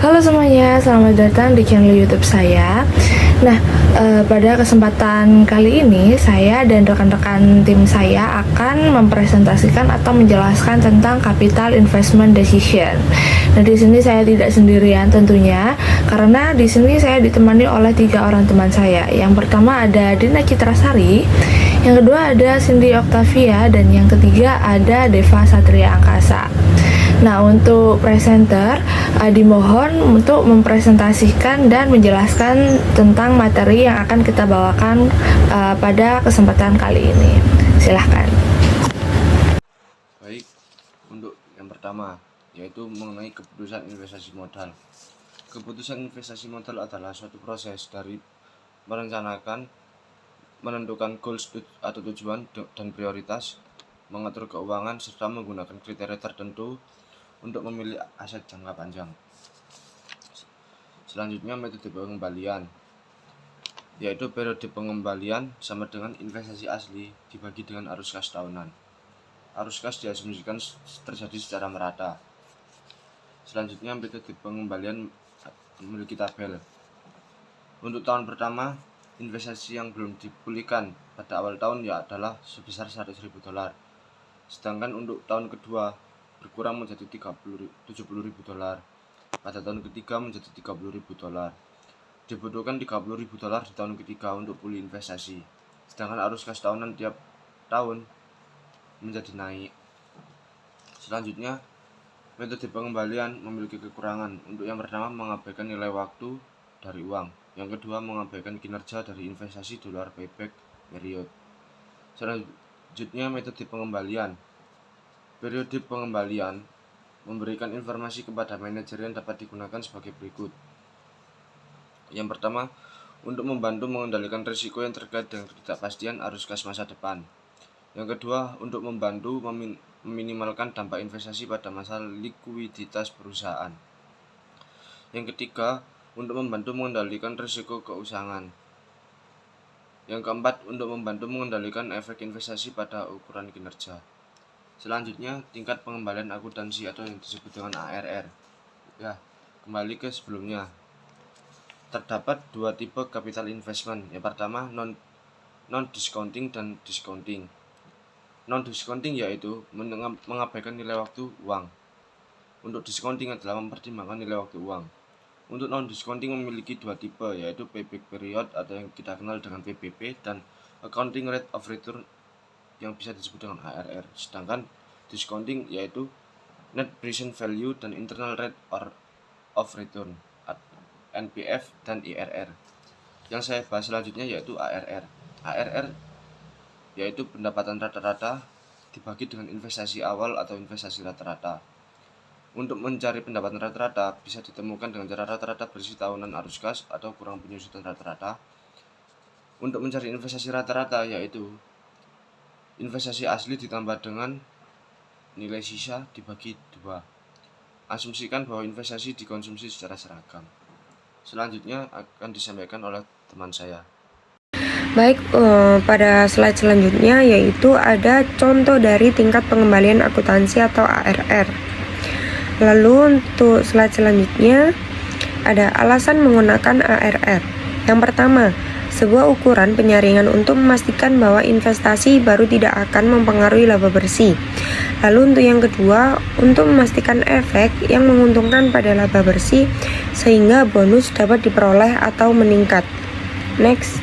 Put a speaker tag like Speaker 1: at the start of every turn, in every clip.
Speaker 1: Halo semuanya, selamat datang di channel YouTube saya. Nah, pada kesempatan kali ini saya dan rekan-rekan tim saya akan mempresentasikan atau menjelaskan tentang capital investment decision. Nah, di sini saya tidak sendirian tentunya, karena di sini saya ditemani oleh 3 orang teman saya. Yang pertama ada Dina Citrasari, yang kedua ada Cindy Octavia, dan yang ketiga ada Deva Satria Angkasa. Nah, untuk presenter dimohon untuk mempresentasikan dan menjelaskan tentang materi yang akan kita bawakan pada kesempatan kali ini. Silahkan.
Speaker 2: Baik, untuk yang pertama yaitu mengenai keputusan investasi modal. Keputusan investasi modal adalah suatu proses dari merencanakan, menentukan goals atau tujuan dan prioritas, mengatur keuangan, serta menggunakan kriteria tertentu untuk memilih aset jangka panjang. Selanjutnya metode pengembalian, yaitu periode pengembalian sama dengan investasi asli dibagi dengan arus kas tahunan. Arus kas diasumsikan terjadi secara merata. Selanjutnya metode pengembalian memiliki tabel. Untuk tahun pertama, investasi yang belum dipulihkan pada awal tahun adalah sebesar $100.000. Sedangkan untuk tahun kedua berkurang menjadi $70.000. Pada tahun ketiga menjadi $30.000. Dibutuhkan $30.000 di tahun ketiga untuk pulih investasi. Sedangkan arus kas tahunan tiap tahun menjadi naik. Selanjutnya, metode pengembalian memiliki kekurangan. Untuk yang pertama, mengabaikan nilai waktu dari uang. Yang kedua, mengabaikan kinerja dari investasi dolar payback period. Selanjutnya, metode pengembalian. Periode pengembalian memberikan informasi kepada manajer yang dapat digunakan sebagai berikut. Yang pertama, untuk membantu mengendalikan risiko yang terkait dengan ketidakpastian arus kas masa depan. Yang kedua, untuk membantu meminimalkan dampak investasi pada masa likuiditas perusahaan. Yang ketiga, untuk membantu mengendalikan risiko keuangan. Yang keempat, untuk membantu mengendalikan efek investasi pada ukuran kinerja. Selanjutnya, tingkat pengembalian akuntansi atau yang disebut dengan ARR. Ya, kembali ke sebelumnya. Terdapat dua tipe capital investment. Yang pertama, non-discounting dan discounting. Non-discounting yaitu mengabaikan nilai waktu uang. Untuk discounting adalah mempertimbangkan nilai waktu uang. Untuk non-discounting memiliki dua tipe, yaitu payback period atau yang kita kenal dengan PPP dan accounting rate of return yang bisa disebut dengan ARR. Sedangkan discounting yaitu net present value dan internal rate of return NPF dan IRR. Yang saya bahas selanjutnya yaitu ARR. ARR yaitu pendapatan rata-rata dibagi dengan investasi awal atau investasi rata-rata. Untuk mencari pendapatan rata-rata bisa ditemukan dengan cara rata-rata bersih tahunan arus kas atau kurang penyusutan rata-rata. Untuk mencari investasi rata-rata yaitu investasi asli ditambah dengan nilai sisa dibagi 2. Asumsikan bahwa investasi dikonsumsi secara seragam. Selanjutnya akan disampaikan oleh teman saya.
Speaker 3: Baik, pada slide selanjutnya yaitu ada contoh dari tingkat pengembalian akuntansi atau ARR. Lalu untuk slide selanjutnya ada alasan menggunakan ARR. Yang pertama, sebuah ukuran penyaringan untuk memastikan bahwa investasi baru tidak akan mempengaruhi laba bersih. Lalu untuk yang kedua, untuk memastikan efek yang menguntungkan pada laba bersih sehingga bonus dapat diperoleh atau meningkat. Next.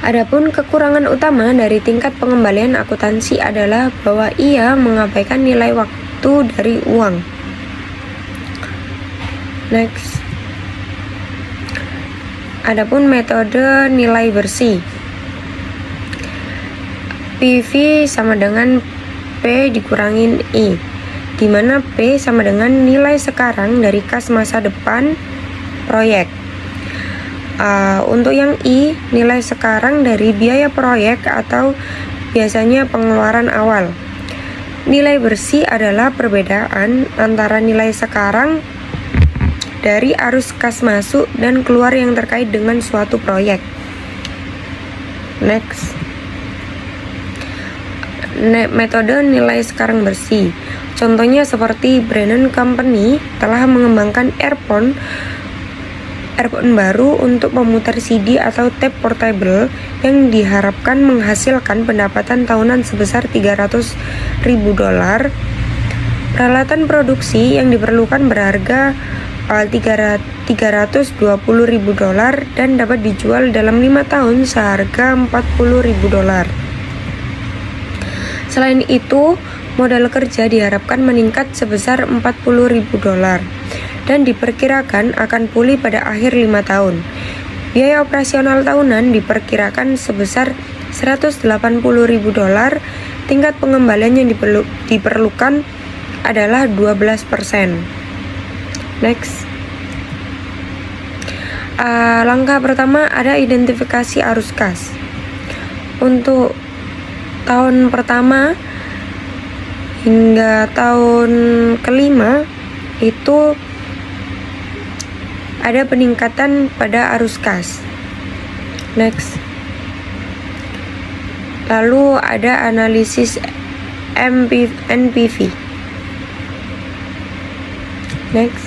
Speaker 3: Adapun kekurangan utama dari tingkat pengembalian akuntansi adalah bahwa ia mengabaikan nilai waktu dari uang. Next. Adapun metode nilai bersih, PV sama dengan P dikurangin I, di mana P sama dengan nilai sekarang dari kas masa depan proyek. Untuk yang I, nilai sekarang dari biaya proyek atau biasanya pengeluaran awal. Nilai bersih adalah perbedaan antara nilai sekarang dari arus kas masuk dan keluar yang terkait dengan suatu proyek. Next. metode nilai sekarang bersih. Contohnya seperti Brennan Company telah mengembangkan earphone baru untuk memutar CD atau tape portable yang diharapkan menghasilkan pendapatan tahunan sebesar $300.000. Peralatan produksi yang diperlukan berharga $320.000 dan dapat dijual dalam 5 tahun seharga $40.000. Selain itu, modal kerja diharapkan meningkat sebesar $40.000 dan diperkirakan akan pulih pada akhir 5 tahun. Biaya operasional tahunan diperkirakan sebesar $180.000. Tingkat pengembalian yang diperlukan adalah 12%. Next. Langkah pertama ada identifikasi arus kas. Untuk tahun pertama hingga tahun kelima itu ada peningkatan pada arus kas. Next. Lalu ada analisis NPV. Next.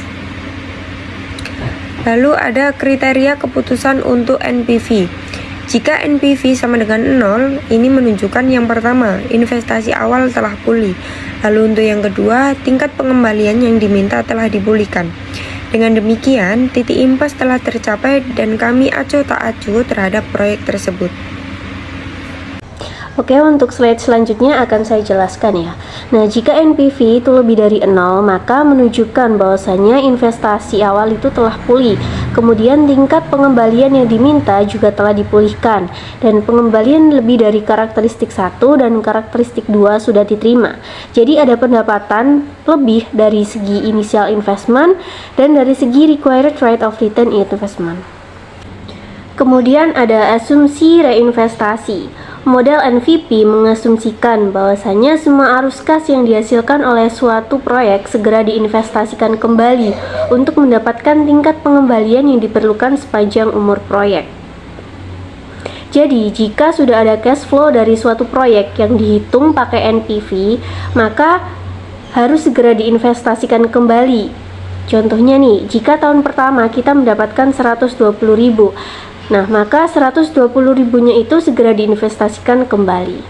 Speaker 3: Lalu ada kriteria keputusan untuk NPV. Jika NPV sama dengan 0, ini menunjukkan yang pertama, investasi awal telah pulih. Lalu untuk yang kedua, tingkat pengembalian yang diminta telah dipulihkan. Dengan demikian, titik impas telah tercapai dan kami acuh tak acuh terhadap proyek tersebut.
Speaker 4: Oke, untuk slide selanjutnya akan saya jelaskan ya. Nah, jika NPV itu lebih dari 0, maka menunjukkan bahwasanya investasi awal itu telah pulih. Kemudian tingkat pengembalian yang diminta juga telah dipulihkan, dan pengembalian lebih dari karakteristik 1 dan karakteristik 2 sudah diterima. Jadi ada pendapatan lebih dari segi initial investment dan dari segi required rate of return investment. Kemudian ada asumsi reinvestasi. Model NVP mengasumsikan bahwasanya semua arus kas yang dihasilkan oleh suatu proyek segera diinvestasikan kembali untuk mendapatkan tingkat pengembalian yang diperlukan sepanjang umur proyek. Jadi, jika sudah ada cash flow dari suatu proyek yang dihitung pakai NPV, maka harus segera diinvestasikan kembali. Contohnya nih, jika tahun pertama kita mendapatkan 120.000, nah, maka 120.000-nya itu segera diinvestasikan kembali.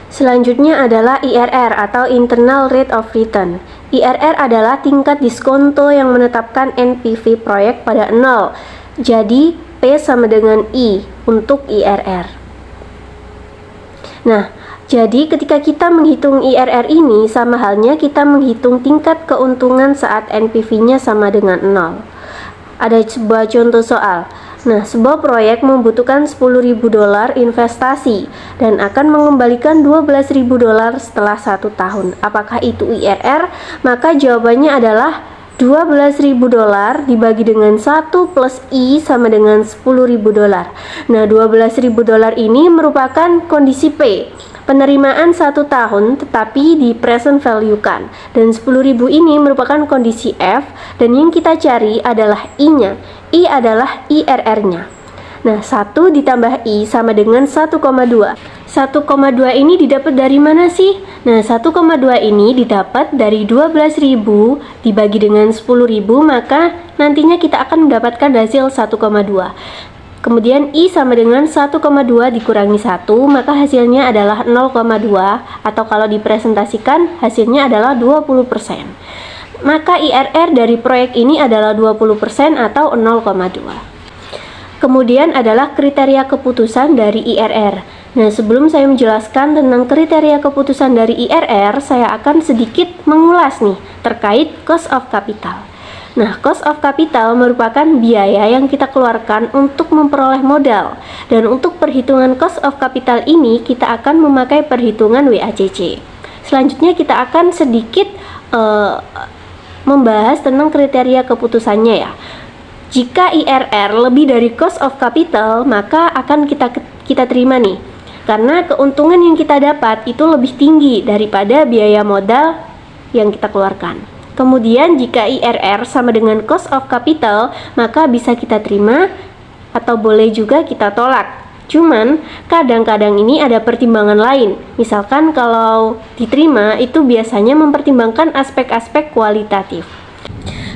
Speaker 4: Selanjutnya adalah IRR atau Internal Rate of Return. IRR adalah tingkat diskonto yang menetapkan NPV proyek pada 0. Jadi, P sama dengan I untuk IRR. Nah, jadi ketika kita menghitung IRR ini, sama halnya kita menghitung tingkat keuntungan saat NPV-nya sama dengan 0. Ada sebuah contoh soal. Nah, sebuah proyek membutuhkan $10.000 investasi dan akan mengembalikan $12.000 setelah 1 tahun. Apakah itu IRR? Maka jawabannya adalah $12.000 dibagi dengan 1 plus I sama dengan $10.000. Nah, $12.000 ini merupakan kondisi P. Penerimaan 1 tahun tetapi di present value kan, dan 10.000 ini merupakan kondisi F, dan yang kita cari adalah I-nya. I adalah IRR-nya. Nah, 1 ditambah I sama dengan 1,2. 1,2 ini didapat dari mana sih? Nah, 1,2 ini didapat dari 12.000 dibagi dengan 10.000, maka nantinya kita akan mendapatkan hasil 1,2. Kemudian I sama dengan 1,2 dikurangi 1, maka hasilnya adalah 0,2, atau kalau dipresentasikan hasilnya adalah 20%. Maka IRR dari proyek ini adalah 20% atau 0,2. Kemudian adalah kriteria keputusan dari IRR. Nah, sebelum saya menjelaskan tentang kriteria keputusan dari IRR, saya akan sedikit mengulas nih terkait cost of capital. Nah, cost of capital merupakan biaya yang kita keluarkan untuk memperoleh modal. Dan untuk perhitungan cost of capital ini, kita akan memakai perhitungan WACC. Selanjutnya kita akan sedikit membahas tentang kriteria keputusannya ya. Jika IRR lebih dari cost of capital, maka akan kita terima nih. Karena keuntungan yang kita dapat itu lebih tinggi daripada biaya modal yang kita keluarkan. Kemudian jika IRR sama dengan cost of capital, maka bisa kita terima atau boleh juga kita tolak. Cuman kadang-kadang ini ada pertimbangan lain. Misalkan kalau diterima itu biasanya mempertimbangkan aspek-aspek kualitatif.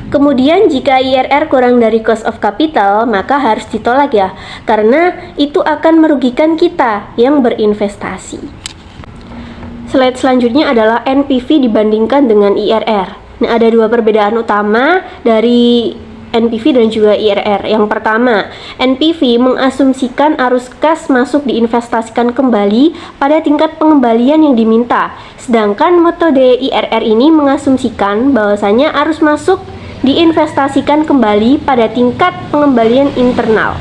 Speaker 4: Kemudian jika IRR kurang dari cost of capital, maka harus ditolak ya, karena itu akan merugikan kita yang berinvestasi. Slide selanjutnya adalah NPV dibandingkan dengan IRR. Nah, ada dua perbedaan utama dari NPV dan juga IRR. Yang pertama, NPV mengasumsikan arus kas masuk diinvestasikan kembali pada tingkat pengembalian yang diminta. Sedangkan metode IRR ini mengasumsikan bahwasanya arus masuk diinvestasikan kembali pada tingkat pengembalian internal.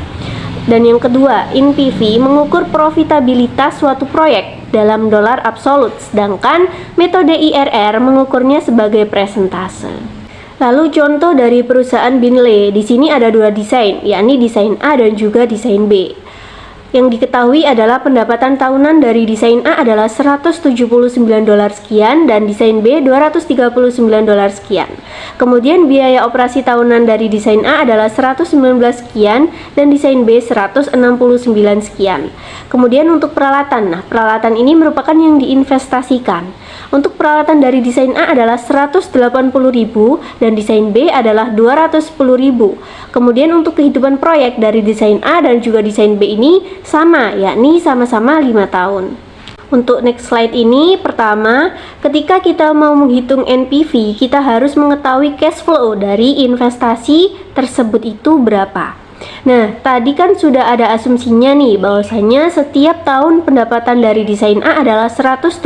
Speaker 4: Dan yang kedua, NPV mengukur profitabilitas suatu proyek dalam dolar absolut, sedangkan metode IRR mengukurnya sebagai persentase. Lalu contoh dari perusahaan Binley, di sini ada dua desain, yakni desain A dan juga desain B. Yang diketahui adalah pendapatan tahunan dari desain A adalah $179 sekian dan desain B $239 sekian. Kemudian biaya operasi tahunan dari desain A adalah 119 sekian dan desain B 169 sekian. Kemudian untuk peralatan, nah peralatan ini merupakan yang diinvestasikan. Untuk peralatan dari desain A adalah 180.000 dan desain B adalah 210.000. Kemudian untuk kehidupan proyek dari desain A dan juga desain B ini sama, yakni sama-sama 5 tahun. Untuk next slide ini, pertama, ketika kita mau menghitung NPV, kita harus mengetahui cash flow dari investasi tersebut itu berapa. Nah, tadi kan sudah ada asumsinya nih, bahwasanya setiap tahun pendapatan dari desain A adalah $179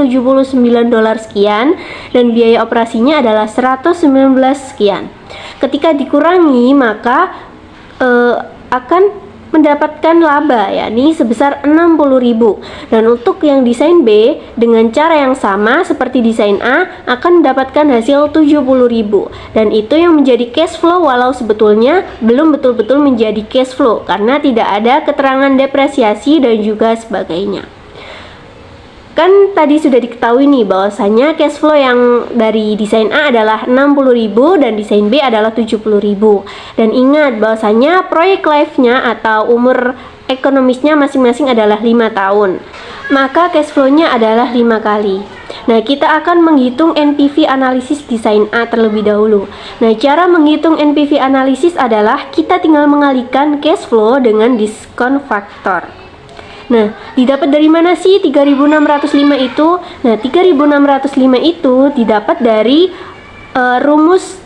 Speaker 4: sekian dan biaya operasinya adalah 119 sekian. Ketika dikurangi, maka akan mendapatkan laba, yakni sebesar 60.000. Dan untuk yang desain B dengan cara yang sama seperti desain A akan mendapatkan hasil 70.000. Dan itu yang menjadi cash flow, walau sebetulnya belum betul-betul menjadi cash flow karena tidak ada keterangan depresiasi dan juga sebagainya. Kan tadi sudah diketahui nih bahwasanya cash flow yang dari desain A adalah 60.000 dan desain B adalah 70.000. Dan ingat bahwasanya proyek life-nya atau umur ekonomisnya masing-masing adalah 5 tahun. Maka cash flow-nya adalah 5 kali. Nah, kita akan menghitung NPV analisis desain A terlebih dahulu. Nah, cara menghitung NPV analisis adalah kita tinggal mengalihkan cash flow dengan diskon faktor. Nah, didapat dari mana sih 3.605 itu? Nah, 3.605 itu didapat dari rumus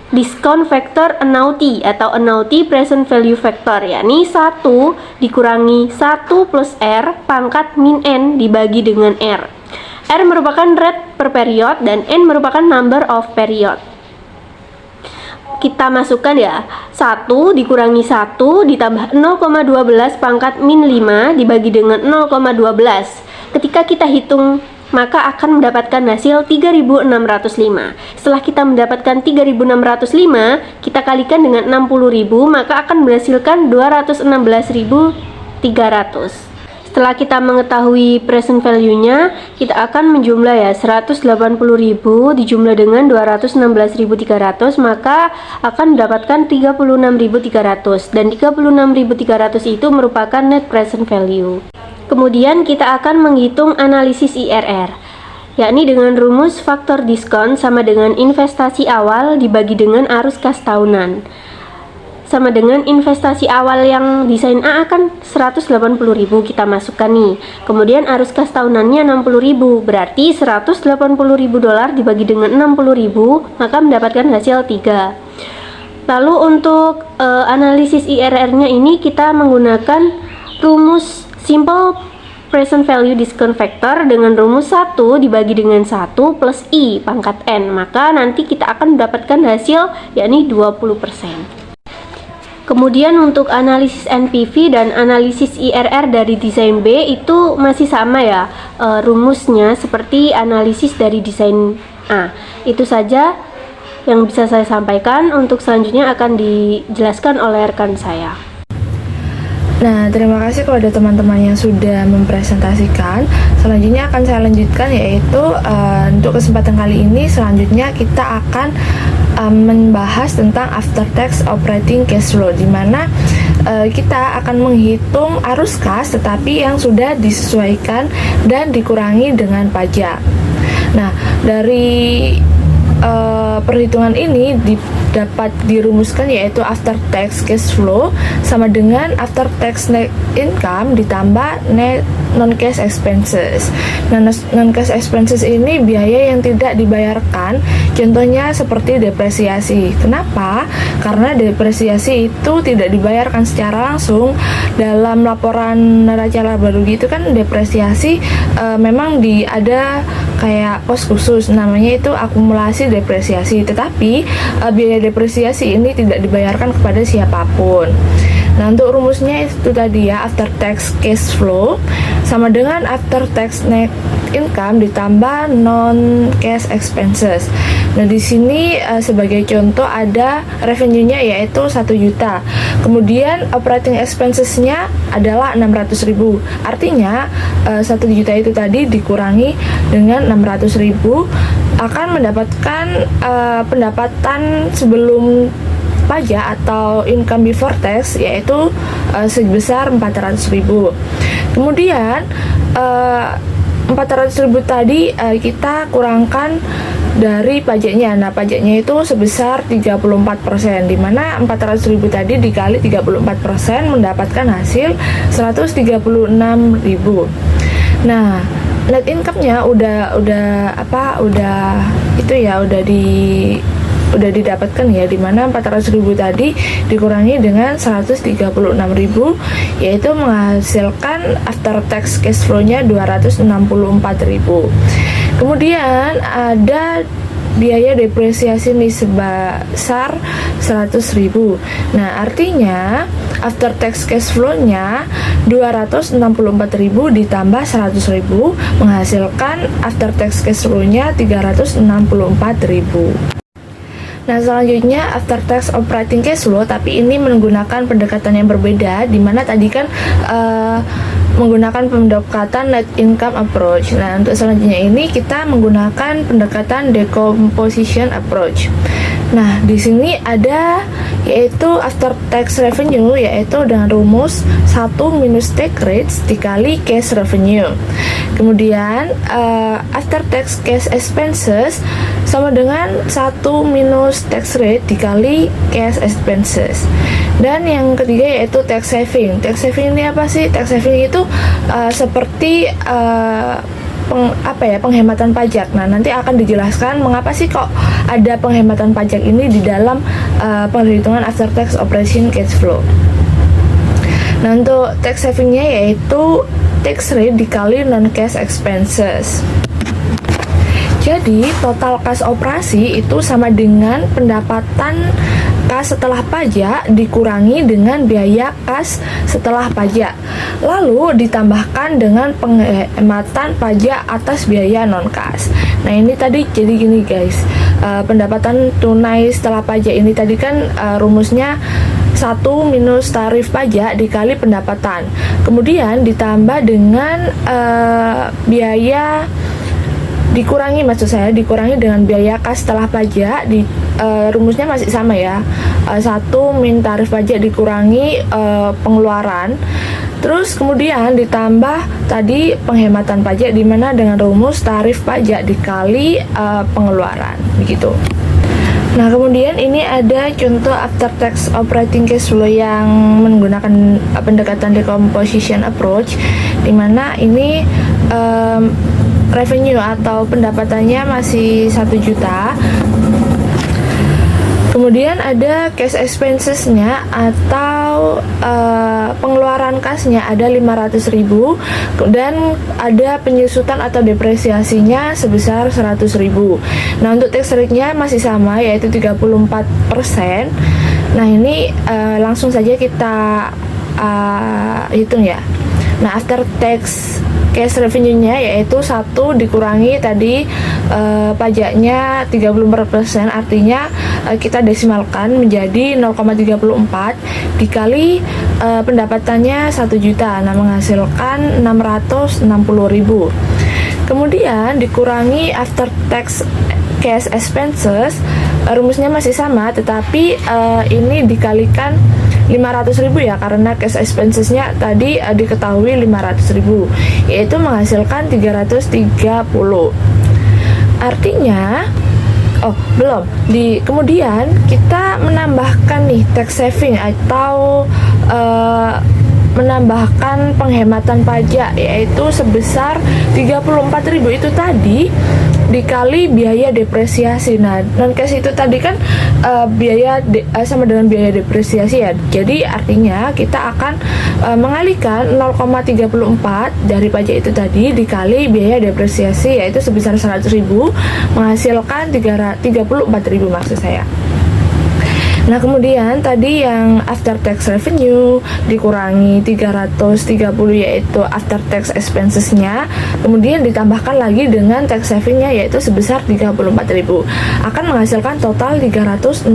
Speaker 4: diskon factor annuity atau annuity present value factor, yakni 1 dikurangi 1 plus R pangkat min N dibagi dengan R. R merupakan rate per period dan N merupakan number of period. Kita masukkan ya, 1 dikurangi 1 ditambah 0,12 pangkat min 5 dibagi dengan 0,12. Ketika kita hitung, maka akan mendapatkan hasil 3.605. Setelah kita mendapatkan 3.605, kita kalikan dengan 60.000, maka akan menghasilkan 216.300. Setelah kita mengetahui present value-nya, kita akan menjumlah ya 180.000 dijumlah dengan 216.300, maka akan mendapatkan 36.300 dan 36.300 itu merupakan net present value. Kemudian kita akan menghitung analisis IRR, yakni dengan rumus faktor diskon sama dengan investasi awal dibagi dengan arus kas tahunan. Sama dengan investasi awal yang desain A akan 180.000 kita masukkan nih. Kemudian arus kas tahunannya 60.000, berarti 180.000 dolar dibagi dengan 60.000, maka mendapatkan hasil 3. Lalu untuk analisis IRR-nya ini kita menggunakan rumus simple present value discount factor dengan rumus 1 dibagi dengan 1 plus I pangkat N, maka nanti kita akan mendapatkan hasil yakni 20%. Kemudian untuk analisis NPV dan analisis IRR dari desain B itu masih sama ya, rumusnya seperti analisis dari desain A. Itu saja yang bisa saya sampaikan. Untuk selanjutnya akan dijelaskan oleh rekan saya.
Speaker 1: Nah, terima kasih kepada teman-teman yang sudah mempresentasikan. Selanjutnya akan saya lanjutkan, yaitu untuk kesempatan kali ini selanjutnya kita akan membahas tentang after tax operating cash flow, di mana kita akan menghitung arus kas tetapi yang sudah disesuaikan dan dikurangi dengan pajak. Nah, dari perhitungan ini dapat dirumuskan yaitu after tax cash flow sama dengan after tax net income ditambah net non cash expenses. Nah, non cash expenses ini biaya yang tidak dibayarkan, contohnya seperti depresiasi. Kenapa? Karena depresiasi itu tidak dibayarkan secara langsung. Dalam laporan neraca laba rugi itu kan depresiasi memang ada kayak pos khusus, namanya itu akumulasi depresiasi, tetapi biaya depresiasi ini tidak dibayarkan kepada siapapun. Nah, untuk rumusnya itu tadi ya, after tax cash flow sama dengan after tax net income ditambah non cash expenses. Nah, di sini sebagai contoh ada revenue-nya yaitu 1 juta. Kemudian operating expenses-nya adalah 600.000. Artinya 1 juta itu tadi dikurangi dengan 600.000 akan mendapatkan pendapatan sebelum pajak atau income before tax yaitu sebesar 400.000. Kemudian 400.000 tadi kita kurangkan dari pajaknya. Nah, pajaknya itu sebesar 34%, di mana 400.000 tadi dikali 34% mendapatkan hasil 136.000. Nah, net income-nya udah didapatkan ya, dimana 400.000 tadi dikurangi dengan 136.000 yaitu menghasilkan after tax cash flow-nya 264.000. Kemudian ada biaya depresiasi nih sebesar 100.000. Nah, artinya after tax cash flow-nya 264.000 ditambah 100.000 menghasilkan after tax cash flow-nya 364.000. Nah, selanjutnya after tax operating cash flow, tapi ini menggunakan pendekatan yang berbeda, di mana tadi kan menggunakan pendekatan net income approach. Nah, untuk selanjutnya ini kita menggunakan pendekatan decomposition approach. Nah, di sini ada yaitu after tax revenue, yaitu dengan rumus 1 minus tax rates dikali cash revenue. Kemudian after tax cash expenses sama dengan 1 minus tax rate dikali cash expenses. Dan yang ketiga yaitu tax saving. Tax saving ini apa sih? Tax saving itu seperti penghematan pajak. Nah, nanti akan dijelaskan mengapa sih kok ada penghematan pajak ini di dalam perhitungan after tax operation cash flow. Nah, untuk tax savingnya yaitu tax rate dikali non cash expenses. Jadi total kas operasi itu sama dengan pendapatan kas setelah pajak dikurangi dengan biaya kas setelah pajak, lalu ditambahkan dengan penghematan pajak atas biaya non kas. Nah, ini tadi jadi gini guys, pendapatan tunai setelah pajak ini tadi kan rumusnya 1 minus tarif pajak dikali pendapatan, kemudian ditambah dengan biaya dikurangi dengan biaya kas setelah pajak. Rumusnya masih sama ya, 1 min tarif pajak dikurangi pengeluaran, terus kemudian ditambah tadi penghematan pajak, dimana dengan rumus tarif pajak dikali pengeluaran begitu. Nah, kemudian ini ada contoh after tax operating cash flow yang menggunakan pendekatan decomposition approach, dimana ini revenue atau pendapatannya masih 1 juta. Kemudian ada cash expensesnya atau pengeluaran kasnya ada 500.000 dan ada penyusutan atau depresiasinya sebesar 100.000. Nah, untuk tax rate-nya masih sama yaitu 34%. Nah, ini langsung saja kita hitung ya. Nah, after tax cash revenue-nya yaitu 1 dikurangi tadi pajaknya 34%, artinya kita desimalkan menjadi 0,34 dikali pendapatannya 1 juta, nah menghasilkan 660.000. Kemudian dikurangi after tax cash expenses, rumusnya masih sama tetapi ini dikalikan 500.000 ya, karena cash expensesnya tadi diketahui 500.000, yaitu menghasilkan 330. Artinya belum. Kemudian kita menambahkan nih tax saving atau menambahkan penghematan pajak, yaitu sebesar 34.000 itu tadi dikali biaya depresiasi. Nah, non cash itu tadi kan biaya sama dengan biaya depresiasi ya. Jadi artinya kita akan mengalihkan 0,34 dari pajak itu tadi dikali biaya depresiasi, yaitu sebesar 100.000 menghasilkan 34.000 maksud saya. Nah, kemudian tadi yang after tax revenue dikurangi 330, yaitu after tax expensesnya, kemudian ditambahkan lagi dengan tax savingnya, yaitu sebesar 34.000, akan menghasilkan total 364.000.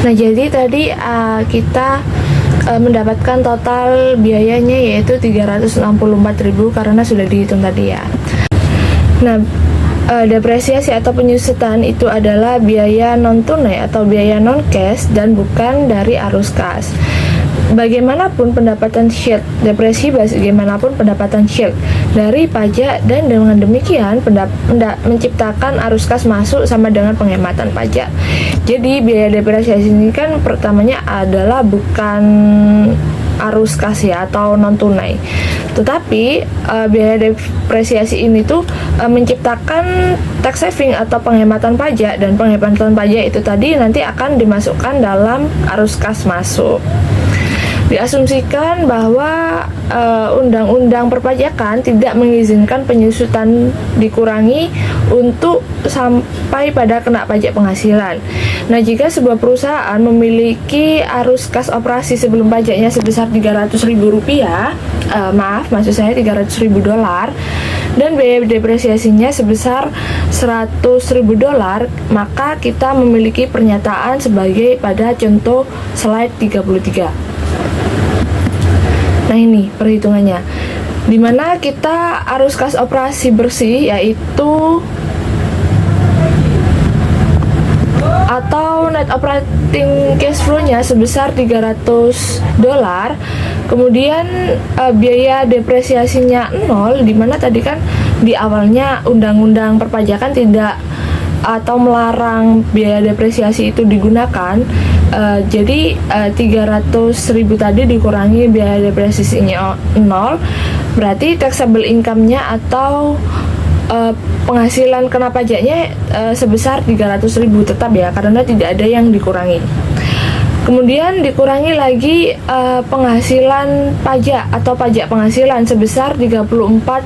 Speaker 1: Nah, jadi tadi kita mendapatkan total biayanya yaitu 364.000 karena sudah dihitung tadi ya. Nah, depresiasi atau penyusutan itu adalah biaya non tunai atau biaya non cash dan bukan dari arus kas. Bagaimanapun pendapatan shield depresi, bagaimanapun pendapatan shield dari pajak, dan dengan demikian menciptakan arus kas masuk sama dengan penghematan pajak. Jadi biaya depresiasi ini kan pertamanya adalah bukan arus kas ya atau non tunai, tetapi biaya depresiasi ini tuh menciptakan tax saving atau penghematan pajak, dan penghematan pajak itu tadi nanti akan dimasukkan dalam arus kas masuk. Diasumsikan bahwa undang-undang perpajakan tidak mengizinkan penyusutan dikurangi untuk sampai pada kena pajak penghasilan. Nah, jika sebuah perusahaan memiliki arus kas operasi sebelum pajaknya sebesar 300.000 rupiah, maksud saya 300.000 dolar, dan biaya depresiasinya sebesar 100.000 dolar, maka kita memiliki pernyataan sebagai pada contoh slide 33. Nah, ini perhitungannya, dimana kita arus kas operasi bersih yaitu atau net operating cash flow-nya sebesar 300 dolar, kemudian biaya depresiasinya 0, dimana tadi kan di awalnya undang-undang perpajakan tidak atau melarang biaya depresiasi itu digunakan. Jadi 300.000 tadi dikurangi biaya depresiasinya 0, berarti taxable income-nya atau penghasilan kena pajaknya sebesar 300.000 tetap ya, karena tidak ada yang dikurangi. Kemudian dikurangi lagi penghasilan pajak atau pajak penghasilan sebesar 34%,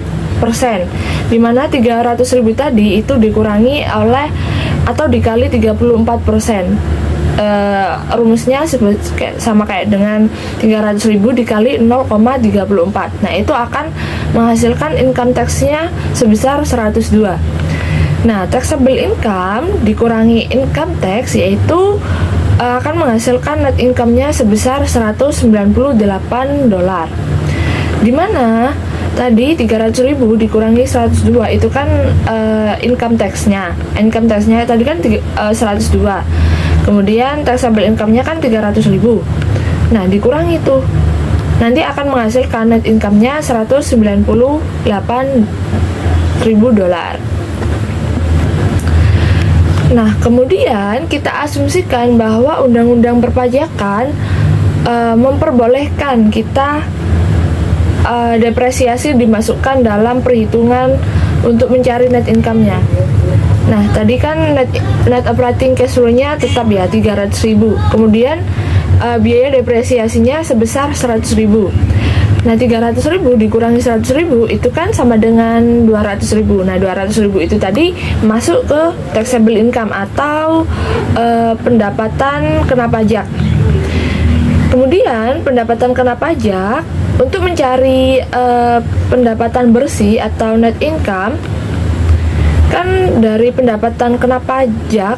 Speaker 1: dimana 300.000 tadi itu dikurangi oleh atau dikali 34%. Rumusnya sama kayak dengan 300.000 dikali 0,34. Nah, itu akan menghasilkan income tax-nya sebesar 102. Nah, taxable income dikurangi income tax yaitu akan menghasilkan net income-nya sebesar 198 dolar. Dimana tadi 300.000 dikurangi 102 itu kan income tax-nya. Income tax-nya tadi kan 102. Kemudian taxable income-nya kan 300.000. Nah, dikurangi itu nanti akan menghasilkan net income-nya 198.000 dolar. Nah, kemudian kita asumsikan bahwa undang-undang perpajakan memperbolehkan kita depresiasi dimasukkan dalam perhitungan untuk mencari net income-nya. Nah, tadi kan net operating cash flow-nya tetap ya 300.000. Kemudian biaya depresiasinya sebesar 100.000. Nah, 300.000 dikurangi 100.000 itu kan sama dengan 200.000. Nah, 200.000 itu tadi masuk ke taxable income atau pendapatan kena pajak. Kemudian pendapatan kena pajak untuk mencari pendapatan bersih atau net income kan dari pendapatan kena pajak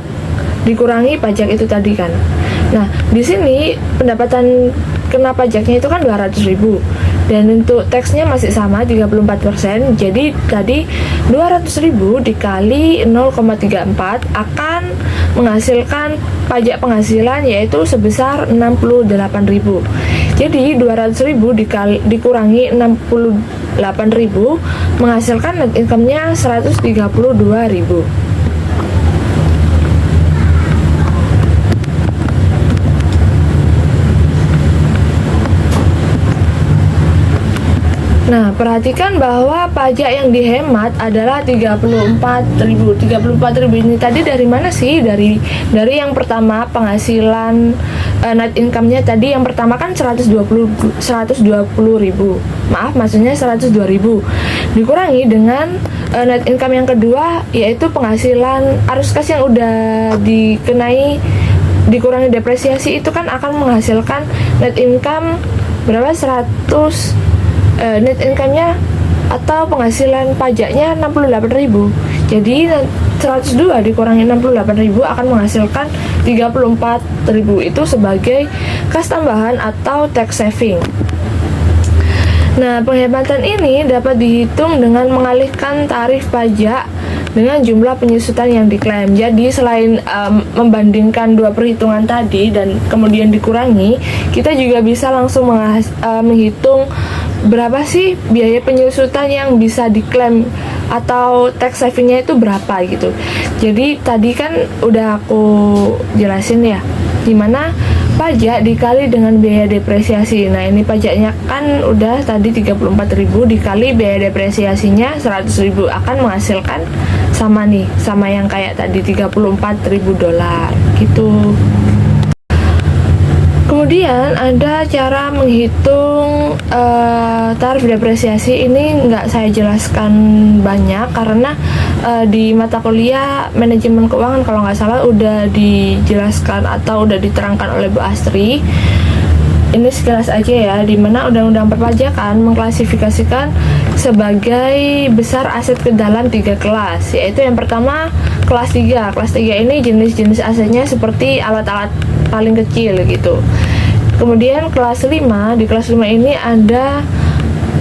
Speaker 1: dikurangi pajak itu tadi kan. Nah, di sini pendapatan kena pajaknya itu kan 200.000, dan untuk teksnya masih sama 34%. Jadi tadi 200.000 dikali 0,34 akan menghasilkan pajak penghasilan yaitu sebesar 68.000. Jadi 200.000 dikurangi 68.000 menghasilkan net income-nya 132.000. Nah, perhatikan bahwa pajak yang dihemat adalah 34.000. 34.000 ini tadi dari mana sih? Dari yang pertama penghasilan net income-nya tadi yang pertama kan 120.000. Maaf, maksudnya 102.000. Dikurangi dengan net income yang kedua yaitu penghasilan arus kas yang udah dikurangi depresiasi itu kan akan menghasilkan net income berapa? Net income-nya atau penghasilan pajaknya 68.000. Jadi 102 dikurangi 68.000 akan menghasilkan 34.000. Itu sebagai kas tambahan atau tax saving. Nah, penghematan ini dapat dihitung dengan mengalihkan tarif pajak dengan jumlah penyusutan yang diklaim. Jadi selain membandingkan dua perhitungan tadi dan kemudian dikurangi, kita juga bisa langsung menghitung berapa sih biaya penyusutan yang bisa diklaim atau tax savingnya itu berapa gitu. Jadi tadi kan udah aku jelasin ya, dimana pajak dikali dengan biaya depresiasi. Nah, ini pajaknya kan udah tadi 34.000 dikali biaya depresiasinya 100.000 akan menghasilkan sama yang kayak tadi $34.000 gitu. Kemudian ada cara menghitung tarif depresiasi. Ini nggak saya jelaskan banyak karena di mata kuliah manajemen keuangan kalau nggak salah udah dijelaskan atau udah diterangkan oleh Bu Astri. Ini sekilas aja ya, dimana Undang-Undang Perpajakan mengklasifikasikan sebagai besar aset ke dalam 3 kelas, yaitu yang pertama kelas 3. Kelas 3 ini jenis-jenis asetnya seperti alat-alat paling kecil gitu. Kemudian kelas 5, di kelas 5 ini ada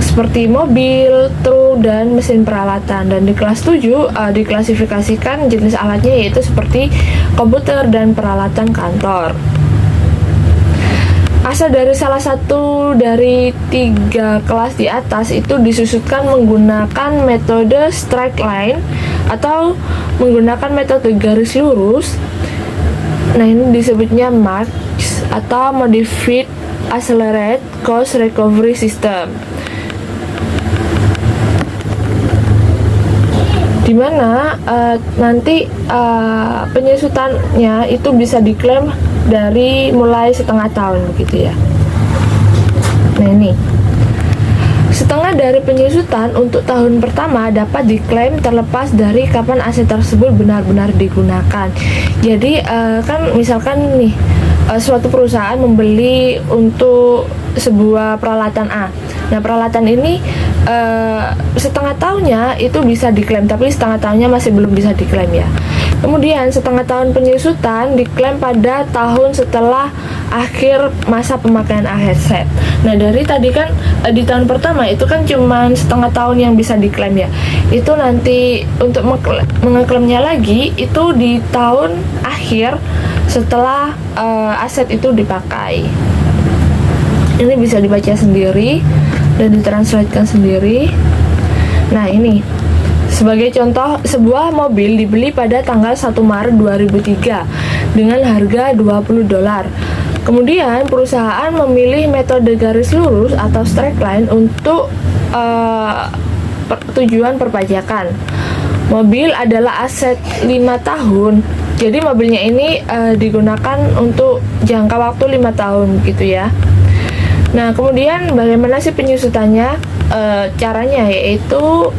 Speaker 1: seperti mobil, truk, dan mesin peralatan. Dan di kelas 7 diklasifikasikan jenis alatnya yaitu seperti komputer dan peralatan kantor. Asal dari salah satu dari 3 kelas di atas itu disusutkan menggunakan metode straight line atau menggunakan metode garis lurus. Nah, ini disebutnya MACS atau Modified Accelerated Cost Recovery System, dimana nanti penyusutannya itu bisa diklaim dari mulai setengah tahun begitu ya. Nah, ini setengah dari penyusutan untuk tahun pertama dapat diklaim terlepas dari kapan aset tersebut benar-benar digunakan. Jadi kan misalkan nih suatu perusahaan membeli untuk sebuah peralatan A. Nah, peralatan ini setengah tahunnya itu bisa diklaim, tapi setengah tahunnya masih belum bisa diklaim ya. Kemudian setengah tahun penyusutan diklaim pada tahun setelah akhir masa pemakaian aset. Nah, dari tadi kan di tahun pertama itu kan cuma setengah tahun yang bisa diklaim ya. Itu nanti untuk mengeklaimnya lagi itu di tahun akhir setelah aset itu dipakai. Ini bisa dibaca sendiri dan ditranslatekan sendiri. Nah, ini sebagai contoh, sebuah mobil dibeli pada tanggal 1 Maret 2003 dengan harga $20. Kemudian perusahaan memilih metode garis lurus atau straight line untuk tujuan perpajakan. Mobil adalah aset 5 tahun. Jadi mobilnya ini digunakan untuk jangka waktu 5 tahun gitu ya. Nah, kemudian bagaimana sih penyusutannya? Caranya yaitu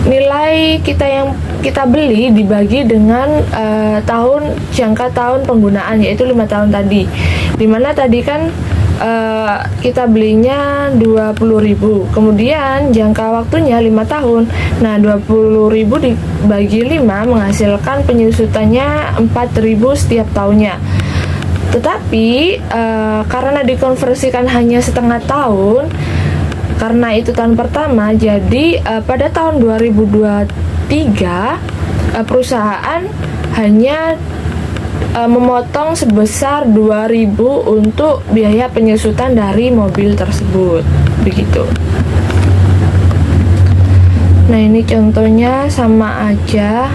Speaker 1: nilai yang kita beli dibagi dengan jangka tahun penggunaan, yaitu 5 tahun tadi. Dimana tadi kan kita belinya 20.000, kemudian jangka waktunya 5 tahun. Nah, 20.000 dibagi 5 menghasilkan penyusutannya 4.000 setiap tahunnya. Tetapi karena dikonversikan hanya setengah tahun, karena itu tahun pertama, jadi pada tahun 2023 perusahaan hanya memotong sebesar 2.000 untuk biaya penyusutan dari mobil tersebut, begitu. Nah, ini contohnya sama aja.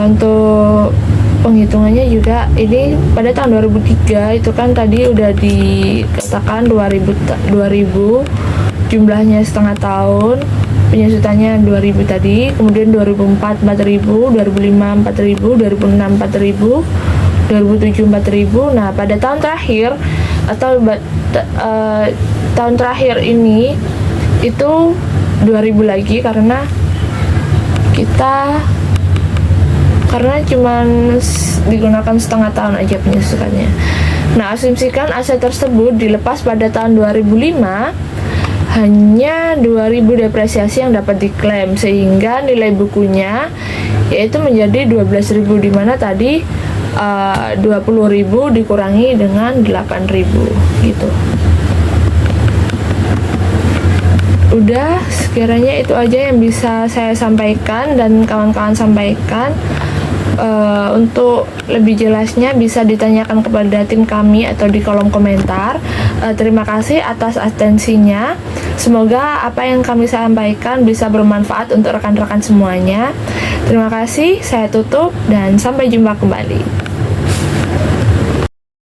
Speaker 1: Untuk penghitungannya juga ini pada tahun 2003 itu kan tadi udah dikatakan 2000 jumlahnya setengah tahun, penyusutannya 2000 tadi, kemudian 2004 4000, 2005 4000, 2006 4000, 2007 4000. Nah, pada tahun terakhir atau tahun terakhir ini itu 2000 lagi karena cuman digunakan setengah tahun aja penyusutannya. Nah, asumsikan aset tersebut dilepas pada tahun 2005, hanya 2000 depresiasi yang dapat diklaim, sehingga nilai bukunya yaitu menjadi 12.000, di mana tadi 20.000 dikurangi dengan 8.000 gitu. Udah, sekiranya itu aja yang bisa saya sampaikan dan kawan-kawan sampaikan. Untuk lebih jelasnya bisa ditanyakan kepada tim kami atau di kolom komentar. Terima kasih atas atensinya. Semoga apa yang kami sampaikan bisa bermanfaat untuk rekan-rekan semuanya. Terima kasih, saya tutup dan sampai jumpa kembali.